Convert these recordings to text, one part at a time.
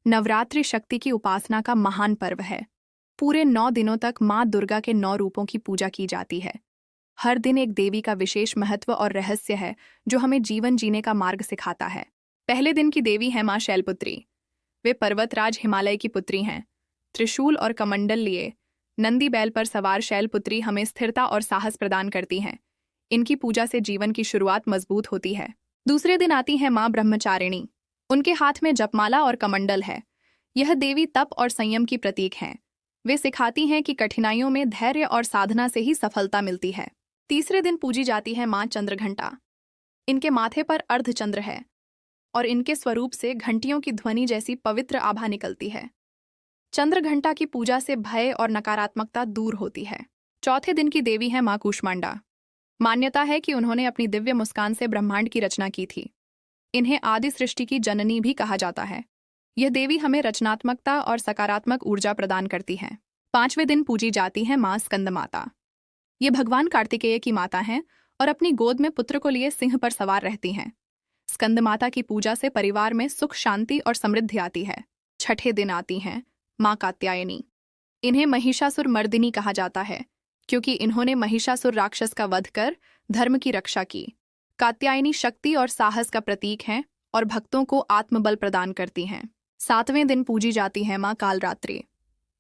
नवरात्रि शक्ति की उपासना का महान पर्व है। पूरे 9 दिनों तक माँ दुर्गा के 9 रूपों की पूजा की जाती है। हर दिन एक देवी का विशेष महत्व और रहस्य है जो हमें जीवन जीने का मार्ग सिखाता है। पहले दिन की देवी है माँ शैलपुत्री। वे पर्वतराज हिमालय की पुत्री हैं। त्रिशूल और कमंडल लिए नंदी बैल पर सवार शैलपुत्री हमें स्थिरता और साहस प्रदान करती हैं। इनकी पूजा से जीवन की शुरुआत मजबूत होती है। दूसरे दिन आती है माँ ब्रह्मचारिणी। उनके हाथ में जपमाला और कमंडल है। यह देवी तप और संयम की प्रतीक हैं। वे सिखाती हैं कि कठिनाइयों में धैर्य और साधना से ही सफलता मिलती है। तीसरे दिन पूजी जाती है माँ चंद्रघंटा। इनके माथे पर अर्धचंद्र है और इनके स्वरूप से घंटियों की ध्वनि जैसी पवित्र आभा निकलती है। चंद्रघंटा की पूजा से भय और नकारात्मकता दूर होती है। चौथे दिन की देवी है माँ कूष्मांडा। मान्यता है कि उन्होंने अपनी दिव्य मुस्कान से ब्रह्मांड की रचना की थी। इन्हें आदि सृष्टि की जननी भी कहा जाता है। यह देवी हमें रचनात्मकता और सकारात्मक ऊर्जा प्रदान करती है। पांचवें दिन पूजी जाती है माँ स्कंदमाता। ये भगवान कार्तिकेय की माता हैं और अपनी गोद में पुत्र को लिए सिंह पर सवार रहती हैं। स्कंदमाता की पूजा से परिवार में सुख, शांति और समृद्धि आती है। छठे दिन आती हैं माँ कात्यायनी। इन्हें महिषासुर मर्दिनी कहा जाता है क्योंकि इन्होंने महिषासुर राक्षस का वध कर धर्म की रक्षा की। कात्यायनी शक्ति और साहस का प्रतीक हैं और भक्तों को आत्मबल प्रदान करती हैं। सातवें दिन पूजी जाती है माँ कालरात्रि।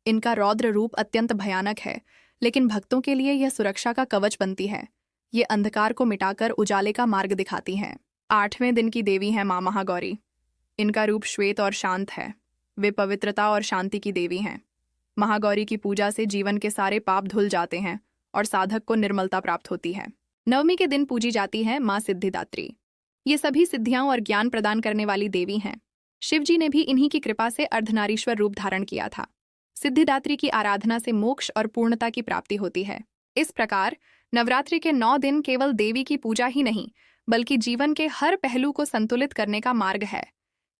इनका रौद्र रूप अत्यंत भयानक है, लेकिन भक्तों के लिए यह सुरक्षा का कवच बनती है। ये अंधकार को मिटाकर उजाले का मार्ग दिखाती हैं। आठवें दिन की देवी है माँ महागौरी। इनका रूप श्वेत और शांत है। वे पवित्रता और शांति की देवी हैं। महागौरी की पूजा से जीवन के सारे पाप धुल जाते हैं और साधक को निर्मलता प्राप्त होती है। नवमी के दिन पूजी जाती है माँ सिद्धिदात्री। ये सभी सिद्धियां और ज्ञान प्रदान करने वाली देवी हैं। शिवजी ने भी इन्हीं की कृपा से अर्धनारीश्वर रूप धारण किया था। सिद्धिदात्री की आराधना से मोक्ष और पूर्णता की प्राप्ति होती है। इस प्रकार नवरात्रि के 9 दिन केवल देवी की पूजा ही नहीं, बल्कि जीवन के हर पहलू को संतुलित करने का मार्ग है।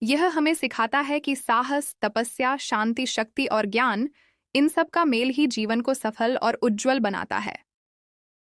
यह हमें सिखाता है कि साहस, तपस्या, शांति, शक्ति और ज्ञान, इन सब का मेल ही जीवन को सफल और उज्ज्वल बनाता है।